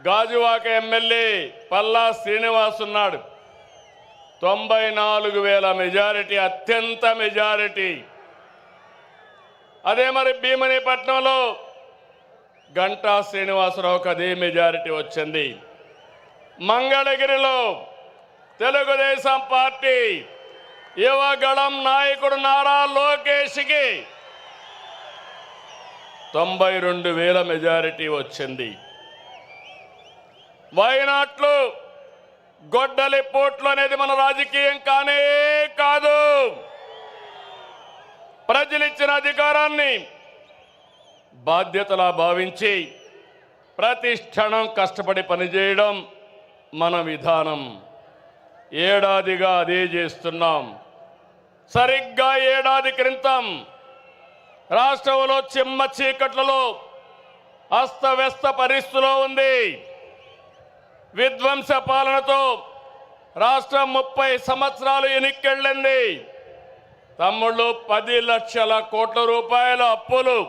Gajuwaka MLA Palla Srinivas ఉన్నాడు. 94,000 majority, అత్యంత majority. అదే మరి భీమనిపట్నంలో గంటా శ్రీనివాసరావుకి అదే మెజారిటీ వచ్చింది. మంగళగిరిలో తెలుగుదేశం పార్టీ యువగళం నాయకుడు నారా లోకేష్కి 92,000 మెజారిటీ వచ్చింది. వైనాట్లో గొడ్డలి పోట్లు అనేది మన రాజకీయం కానే కాదు. ప్రజలిచ్చిన అధికారాన్ని బాధ్యతలా భావించి ప్రతి క్షణం కష్టపడి పనిచేయడం మన విధానం. ఏడాదిగా అదే చేస్తున్నాం. సరిగ్గా ఏడాది క్రితం రాష్ట్రంలో చిమ్మ చీకట్లలో అస్తవ్యస్త పరిస్థితిలో ఉంది. విధ్వంస పాలనతో రాష్ట్రం 30 సంవత్సరాలు ఎన్నికెళ్ళింది. తమ్ముళ్ళు 10 లక్షల కోట్ల రూపాయల అప్పులు,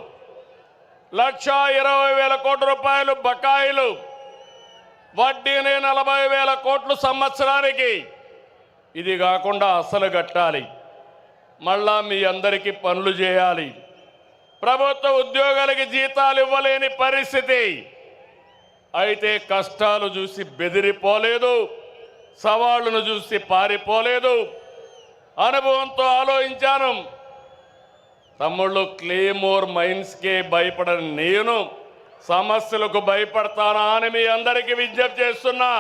1,20,000 కోట్ల రూపాయలు బకాయిలు, వడ్డీనే 40,000 కోట్లు సంవత్సరానికి. ఇది కాకుండా అసలు కట్టాలి. మళ్ళా మీ అందరికీ పనులు చేయాలి. ప్రభుత్వ ఉద్యోగాలకి జీతాలు ఇవ్వలేని పరిస్థితి. అయితే కష్టాలు చూసి బెదిరిపోలేదు, సవాళ్లను చూసి పారిపోలేదు. అనుభవంతో ఆలోచించాను. తమ్ముళ్ళు, క్లేమోర్ మైన్స్కే భయపడని నేను సమస్యలకు భయపడతానా అని మీ అందరికీ విజ్ఞప్తి చేస్తున్నా.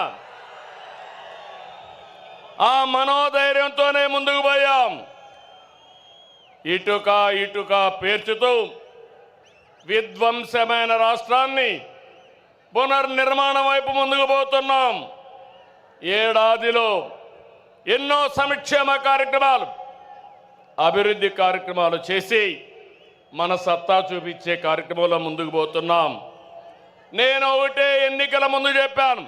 ఆ మనోధైర్యంతోనే ముందుకు పోయాం. ఇటుక ఇటుక పేర్చుతూ విధ్వంసమైన రాష్ట్రాన్ని పునర్నిర్మాణం వైపు ముందుకు పోతున్నాం. ఏడాదిలో ఎన్నో సంక్షేమ కార్యక్రమాలు, అభివృద్ధి కార్యక్రమాలు చేసి మన సత్తా చూపించే కార్యక్రమంలో ముందుకు పోతున్నాం. నేను ఒకటే ఎన్నికల ముందు చెప్పాను,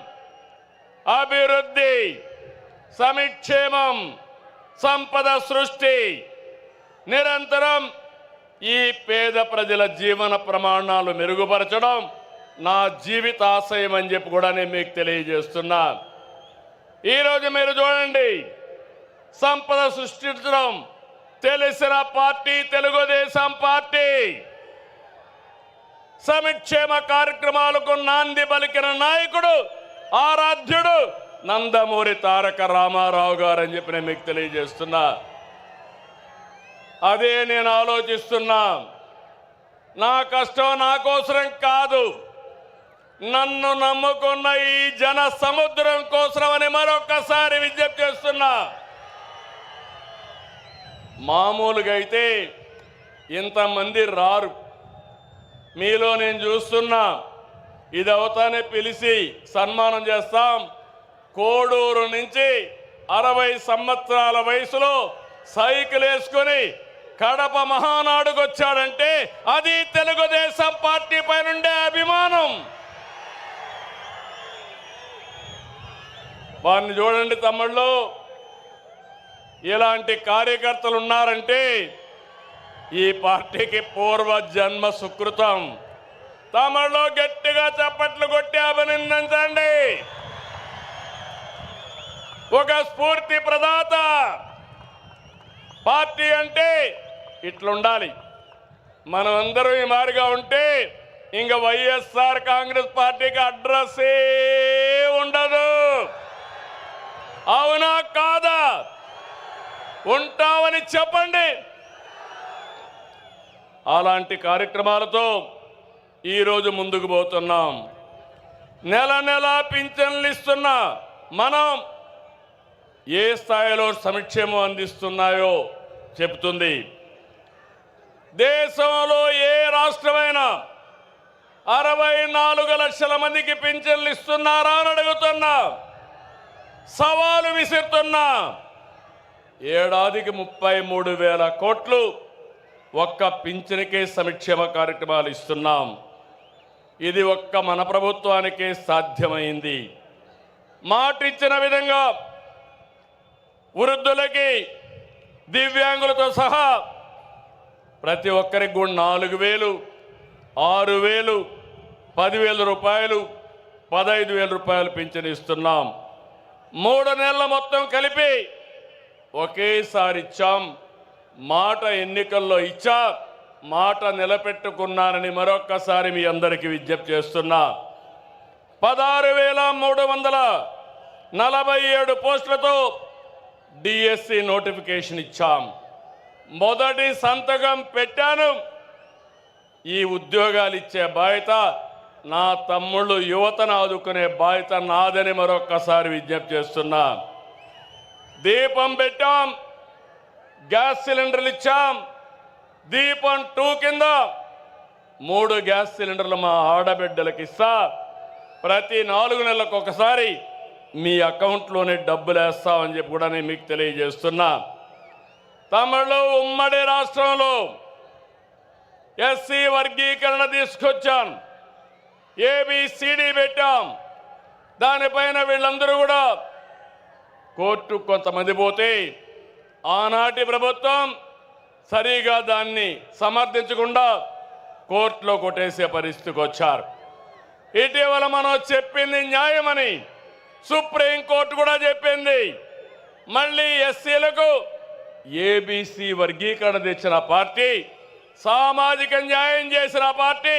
అభివృద్ధి, సంక్షేమం, సంపద సృష్టి, నిరంతరం ఈ పేద ప్రజల జీవన ప్రమాణాలు మెరుగుపరచడం నా జీవితాశయం అని చెప్పి కూడా నేను మీకు తెలియజేస్తున్నా. ఈరోజు మీరు చూడండి, సంపద సృష్టించడం తెలిసిన పార్టీ తెలుగుదేశం పార్టీ. సంక్షేమ కార్యక్రమాలకు నాంది పలికిన నాయకుడు, ఆరాధ్యుడు నందమూరి తారక రామారావు గారు అని చెప్పి నేను మీకు తెలియజేస్తున్నా. అదే నేను ఆలోచిస్తున్నా. నా కష్టం నా కోసరం కాదు, నన్ను నమ్ముకున్న ఈ జన సముద్రం కోసమని మరొకసారి విజ్ఞప్తి చేస్తున్నా. మామూలుగా అయితే ఇంతమంది రారు. మీలో నేను చూస్తున్నా, ఇది అవుతానే పిలిచి సన్మానం చేస్తాం. కోడూరు నుంచి 60 సంవత్సరాల వయసులో సైకిల్ వేసుకొని కడప మహానాడుకు వచ్చాడంటే అది తెలుగుదేశం పార్టీ పైనుండే అభిమానం. వారిని చూడండి తమ్ముళ్ళు, ఇలాంటి కార్యకర్తలు ఉన్నారంటే ఈ పార్టీకి పూర్వ జన్మ సుకృతం. తమ్ముళ్ళు గట్టిగా చప్పట్లు కొట్టి అభినందించండి. ఒక స్ఫూర్తి ప్రదాత. పార్టీ అంటే ఇట్లుండాలి. మనం అందరం ఈ మారిగా ఉంటే ఇంకా వైఎస్ఆర్ కాంగ్రెస్ పార్టీకి అడ్రస్సే ఉండదు. అవునా కాదా? ఉంటామని చెప్పండి. అలాంటి కార్యక్రమాలతో ఈరోజు ముందుకు పోతున్నాం. నెల నెల పింఛన్లు ఇస్తున్నా మనం ఏ స్థాయిలో సంక్షేమం అందిస్తున్నాయో చెబుతుంది. దేశంలో ఏ రాష్ట్రమైనా 64 లక్షల మందికి పింఛన్లు ఇస్తున్నారా అని అడుగుతున్నా, సవాలు విసురుతున్నా. ఏడాదికి 33,000 కోట్లు ఒక్క పింఛన్కే సంక్షేమ కార్యక్రమాలు ఇస్తున్నాం. ఇది ఒక్క మన ప్రభుత్వానికే సాధ్యమైంది. మాట ఇచ్చిన విధంగా వృద్ధులకి, దివ్యాంగులతో సహా ప్రతి ఒక్కరికి కూడా 4,000, 6,000, 10,000 రూపాయలు 15,000 రూపాయలు పింఛను ఇస్తున్నాం. 3 నెలల మొత్తం కలిపి ఒకేసారి ఇచ్చాం. మాట ఎన్నికల్లో ఇచ్చా, మాట నిలబెట్టుకున్నానని మరొక్కసారి మీ అందరికీ విజ్ఞప్తి చేస్తున్నా. 16,347 పోస్టులతో డిఎస్సి నోటిఫికేషన్ ఇచ్చాం. మొదటి సంతకం పెట్టాను. ఈ ఉద్యోగాలు ఇచ్చే బాధ్యత నా తమ్ముళ్ళు యువతను ఆదుకునే బాధ్యత నాదని మరొక్కసారి విజ్ఞప్తి చేస్తున్నా. దీపం పెట్టాం, గ్యాస్ సిలిండర్లు ఇచ్చాం. దీపం 2 కింద 3 గ్యాస్ సిలిండర్లు మా ఆడబిడ్డలకు ఇస్తా. ప్రతి 4 నెలలకు ఒకసారి మీ అకౌంట్లోనే డబ్బులు వేస్తామని చెప్పి కూడా నేను మీకు తెలియజేస్తున్నా. తమిళ ఉమ్మడి రాష్ట్రంలో ఎస్సీ వర్గీకరణ తీసుకొచ్చాం. ఏబిసిడి పెట్టాం. దానిపైన వీళ్ళందరూ కూడా కోర్టు కొంతమంది పోతే ఆనాటి ప్రభుత్వం సరిగా దాన్ని సమర్థించకుండా కోర్టులో కొట్టేసే పరిస్థితికి వచ్చారు. ఇటీవల మనం చెప్పింది న్యాయమని సుప్రీంకోర్టు కూడా చెప్పింది. మళ్ళీ ఎస్సీలకు ఏబిసి వర్గీకరణ తెచ్చిన పార్టీ, సామాజిక న్యాయం చేసిన పార్టీ,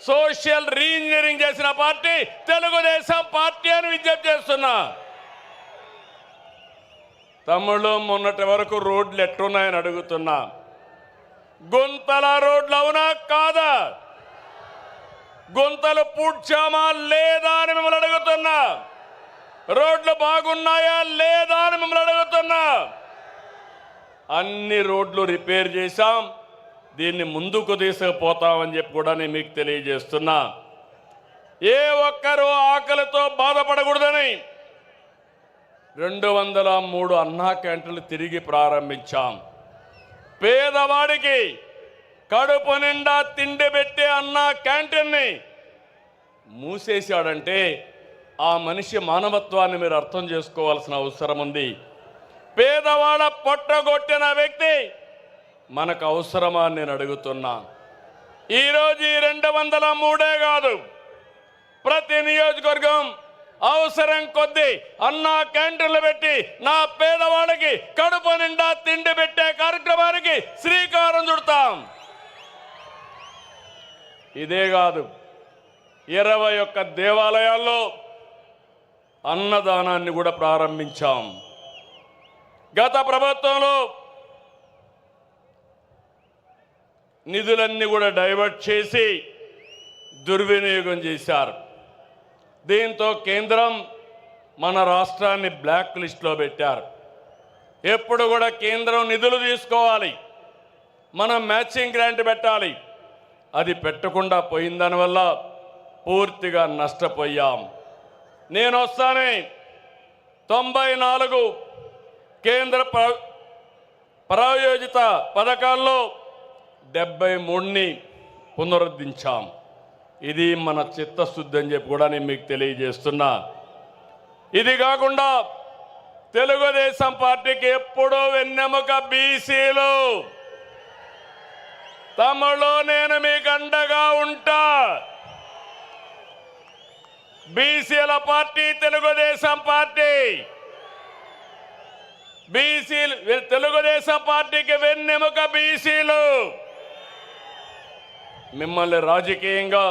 సోషల్ రీఇంజనీరింగ్ చేసిన పార్టీ తెలుగుదేశం పార్టీ అని విజ్ఞప్తి చేస్తున్నా. తమ్ముళ్ళు, మొన్నటి వరకు రోడ్లు ఎట్టున్నాయని అడుగుతున్నా. గుంతల రోడ్లు అవునా కాదా? గుంతలు పూడ్చామా లేదా అని మిమ్మల్ని అడుగుతున్నా. రోడ్లు బాగున్నాయా లేదా అని మిమ్మల్ని అడుగుతున్నా. అన్ని రోడ్లు రిపేర్ చేశాం. దీన్ని ముందుకు తీసుకుపోతామని చెప్పి కూడా నేను మీకు తెలియజేస్తున్నా. ఏ ఒక్కరూ ఆకలితో బాధపడకూడదని 203 అన్నా క్యాంటీన్లు తిరిగి ప్రారంభించాం. పేదవాడికి కడుపు నిండా తిండి పెట్టే అన్నా క్యాంటీన్ని మూసేశాడంటే ఆ మనిషి మానవత్వాన్ని మీరు అర్థం చేసుకోవాల్సిన అవసరం ఉంది. పేదవాడ పొట్టగొట్టిన వ్యక్తి మనకు అవసరమా అని నేను అడుగుతున్నా. ఈరోజు ఈ 203 కాదు, ప్రతి నియోజకవర్గం అవసరం కొద్దీ అన్నా క్యాంటీన్లు పెట్టి నా పేదవాళ్ళకి కడుపు నిండా తిండి పెట్టే కార్యక్రమానికి శ్రీకారం చుడతాం. ఇదే కాదు, 21 దేవాలయాల్లో అన్నదానాన్ని కూడా ప్రారంభించాం. గత ప్రభుత్వంలో నిధులన్నీ కూడా డైవర్ట్ చేసి దుర్వినియోగం చేశారు. దీంతో కేంద్రం మన రాష్ట్రాన్ని బ్లాక్ లిస్ట్లో పెట్టారు. ఎప్పుడు కూడా కేంద్రం నిధులు తీసుకోవాలి, మనం మ్యాచింగ్ గ్రాంట్ పెట్టాలి. అది పెట్టకుండా పోయిన దానివల్ల పూర్తిగా నష్టపోయాం. నేను వస్తానే 94 కేంద్ర ప్రాయోజిత పథకాల్లో 73ని పునరుద్ధరించాం. ఇది మన చిత్తశుద్ధి అని చెప్పి కూడా నేను మీకు తెలియజేస్తున్నా. ఇది కాకుండా తెలుగుదేశం పార్టీకి ఎప్పుడూ వెన్నెముక బీసీలు. తమలో నేను మీకు అండగా ఉంటా. బీసీల పార్టీ తెలుగుదేశం పార్టీ. బీసీలు తెలుగుదేశం పార్టీకి వెన్నెముక బీసీలు. మిమ్మల్ని రాజకీయంగా,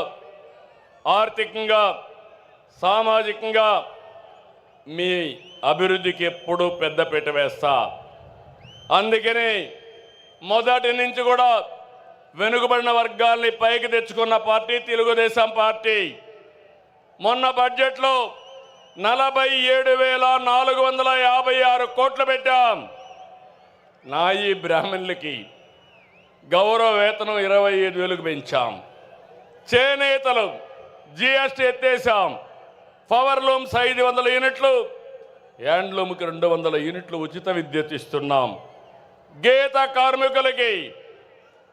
ఆర్థికంగా, సామాజికంగా మీ అభివృద్ధికి ఎప్పుడూ పెద్దపీట వేస్తా. అందుకని మొదటి నుంచి కూడా వెనుకబడిన వర్గాల్ని పైకి తెచ్చుకున్న పార్టీ తెలుగుదేశం పార్టీ. మొన్న బడ్జెట్లో 47,456 కోట్లు పెట్టాం. నాయి బ్రాహ్మణులకి గౌరవ వేతనం 25,000కు పెంచాం. చేనేతలు జిఎస్టీ ఎత్తేసాం. పవర్ లూమ్స్ 500 యూనిట్లు, హ్యాండ్లూమ్కి 200 యూనిట్లు ఉచిత విద్యుత్ ఇస్తున్నాం. గీత కార్మికులకి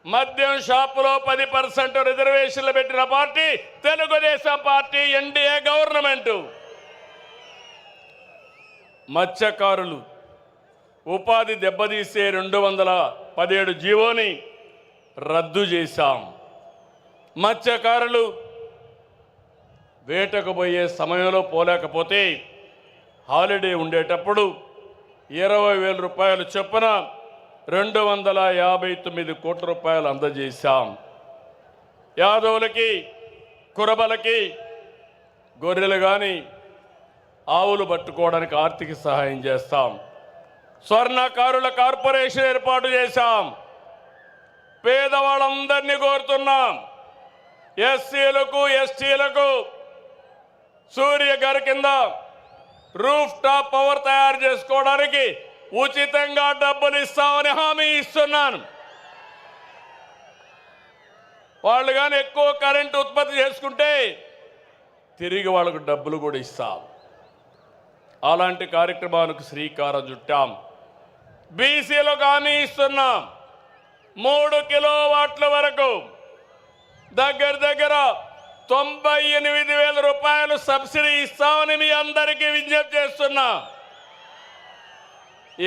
మద్యం షాపులో 10% రిజర్వేషన్లు పెట్టిన party Telugu Desam party, NDA government. మత్స్యకారులు ఉపాధి దెబ్బతీసే 217 జీవోని రద్దు చేశాం. మత్స్యకారులు వేటకు పోయే సమయంలో పోలేకపోతే హాలిడే ఉండేటప్పుడు 20,000 రూపాయలు చొప్పున 259 కోట్ల రూపాయలు అందజేశాం. యాదవులకి, కురబలకి గొర్రెలు కానీ ఆవులు పట్టుకోవడానికి ఆర్థిక సహాయం చేస్తాం. స్వర్ణకారుల కార్పొరేషన్ ఏర్పాటు చేశాం. పేదవాళ్ళందరినీ కోరుతున్నాం, ఎస్సీలకు, ఎస్టీలకు సూర్య గారి కింద రూఫ్ టాప్ పవర్ తయారు చేసుకోవడానికి ఉచితంగా డబ్బులు ఇస్తామని హామీ ఇస్తున్నాను. వాళ్ళు కానీ ఎక్కువ కరెంటు ఉత్పత్తి చేసుకుంటే తిరిగి వాళ్ళకు డబ్బులు కూడా ఇస్తాం. అలాంటి కార్యక్రమానికి శ్రీకారం చుట్టాం. బీసీలకు హామీ ఇస్తున్నాం. 3 కిలోవాట్ల వరకు దగ్గర 98,000 రూపాయలు సబ్సిడీ ఇస్తామని మీ అందరికీ విజ్ఞప్తి చేస్తున్నా.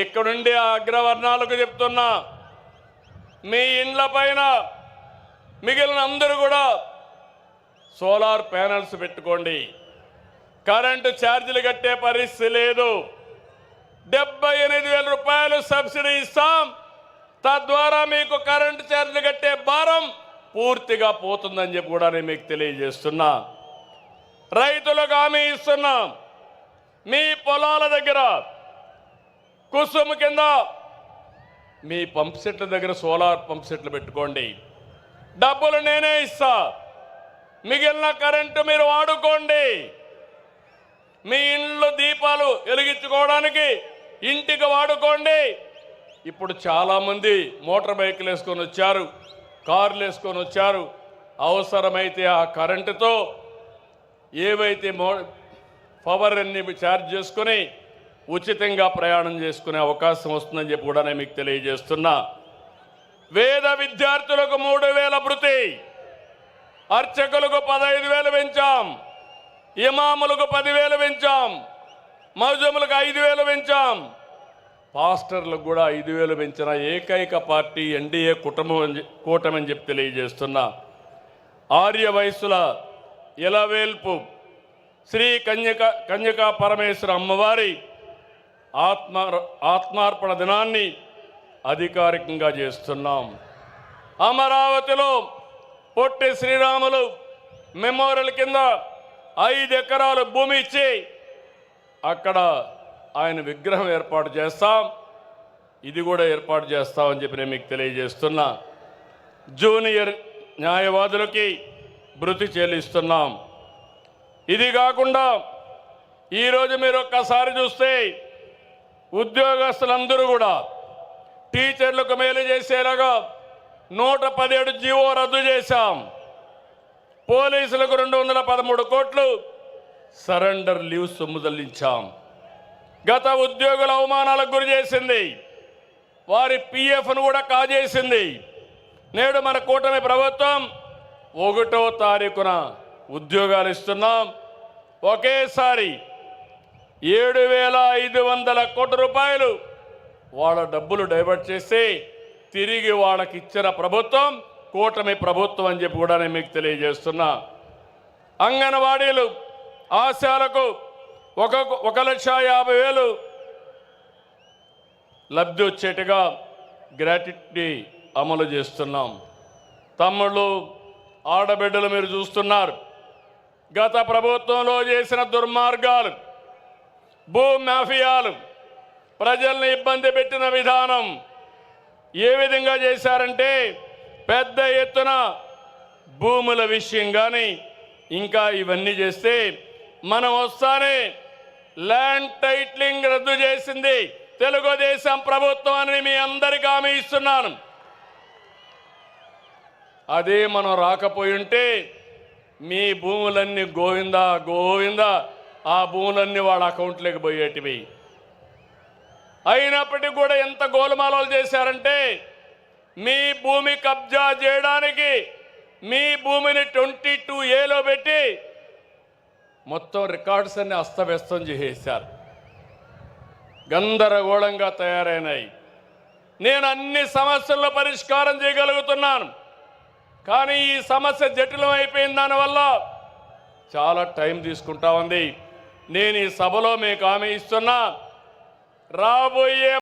ఇక్కడుండి ఆ అగ్రవర్ణాలకు చెప్తున్నా, మీ ఇండ్ల పైన మిగిలిన అందరూ కూడా సోలార్ ప్యానెల్స్ పెట్టుకోండి. కరెంటు ఛార్జీలు కట్టే పరిస్థితి లేదు. 78,000 రూపాయలు సబ్సిడీ ఇస్తాం. తద్వారా మీకు కరెంటు ఛార్జీలు కట్టే భారం పూర్తిగా పోతుందని చెప్పి కూడా నేను మీకు తెలియజేస్తున్నా. రైతులకు హామీ ఇస్తున్నాం. మీ పొలాల దగ్గర కుసుమ్ కింద మీ పంప్ సెట్ల దగ్గర సోలార్ పంప్ సెట్లు పెట్టుకోండి. డబ్బులు నేనే ఇస్తా. మిగిలిన కరెంటు మీరు వాడుకోండి. మీ ఇంట్లో దీపాలు వెలిగించుకోవడానికి ఇంటికి వాడుకోండి. ఇప్పుడు చాలామంది మోటార్ బైకులు వేసుకొని వచ్చారు, కార్లు వేసుకొని వచ్చారు. అవసరమైతే ఆ కరెంటుతో ఏవైతే పవర్ అన్ని ఛార్జ్ చేసుకుని ఉచితంగా ప్రయాణం చేసుకునే అవకాశం వస్తుందని చెప్పి కూడా నేను మీకు తెలియజేస్తున్నా. వేద విద్యార్థులకు 3,000 భృతి, అర్చకులకు 15,000 పెంచాం, ఇమాములకు 10,000 పెంచాం, మౌజములకు 5,000 పెంచాం, పాస్టర్లకు కూడా 5,000 పెంచిన ఏకైక పార్టీ ఎన్డీఏ కూటమి అని చెప్పి తెలియజేస్తున్నా. ఆర్య వయస్సుల ఇలవేల్పు శ్రీ కన్యకా పరమేశ్వర అమ్మవారి ఆత్మార్పణ దినాన్ని అధికారికంగా చేస్తున్నాం. అమరావతిలో పొట్టి శ్రీరాములు మెమోరియల్ కింద 5 ఎకరాలు భూమి ఇచ్చి అక్కడ ఆయన విగ్రహం ఏర్పాటు చేస్తాం. ఇది కూడా ఏర్పాటు చేస్తామని చెప్పి నేను మీకు తెలియజేస్తున్నా. జూనియర్ న్యాయవాదులకి భృతి చెల్లిస్తున్నాం. ఇది కాకుండా ఈరోజు మీరు ఒక్కసారి చూస్తే ఉద్యోగస్తులందరూ కూడా టీచర్లకు మేలు చేసేలాగా 117 జీవో రద్దు చేశాం. పోలీసులకు 213 కోట్లు సరెండర్ లీవ్ సొమ్ము చెల్లించాం. గత ఉద్యోగుల అవమానాలకు గురి చేసింది, వారి పిఎఫ్ను కూడా కాజేసింది. నేడు మన కూటమి ప్రభుత్వం 1వ తారీఖున ఉద్యోగాలు ఇస్తున్నాం. ఒకేసారి 7,500 కోట్ల రూపాయలు వాళ్ళ డబ్బులు డైవర్ట్ చేసి తిరిగి వాళ్ళకి ఇచ్చిన ప్రభుత్వం కూటమి ప్రభుత్వం అని చెప్పి కూడా నేను మీకు తెలియజేస్తున్నా. అంగన్వాడీలు ఆశాలకు 1,50,000 లబ్ధి వచ్చేట్టుగా గ్రాట్యుటీ అమలు చేస్తున్నాం. తమ్ముళ్ళు, ఆడబిడ్డలు మీరు చూస్తున్నారు. గత ప్రభుత్వంలో చేసిన దుర్మార్గాలు, భూ మాఫియాలు, ప్రజల్ని ఇబ్బంది పెట్టిన విధానం ఏ విధంగా చేశారంటే పెద్ద ఎత్తున భూముల విషయం కానీ ఇంకా ఇవన్నీ చేస్తే మనం వస్తానే ల్యాండ్ టైటిలింగ్ రద్దు చేసింది తెలుగుదేశం ప్రభుత్వం అని మీ అందరికీ హామీ ఇస్తున్నాను. అదే మనం రాకపోయి ఉంటే మీ భూములన్నీ గోవిందా గోవిందా ఆ భూములన్నీ వాళ్ళ అకౌంట్లోకి పోయేటివి. అయినప్పటికీ కూడా ఎంత గోలమాలలు చేశారంటే మీ భూమి కబ్జా చేయడానికి మీ భూమిని 22A పెట్టి మొత్తం రికార్డ్స్ అన్ని అస్తవ్యస్తం చేసేశారు. గందరగోళంగా తయారైనాయి. నేను అన్ని సమస్యల్లో పరిష్కారం చేయగలుగుతున్నాను, కానీ ఈ సమస్య జటిలం అయిపోయిన దానివల్ల చాలా టైం తీసుకుంటా ఉంది. నేను ఈ సభలో మీకు హామీ ఇస్తున్నా, రాబోయే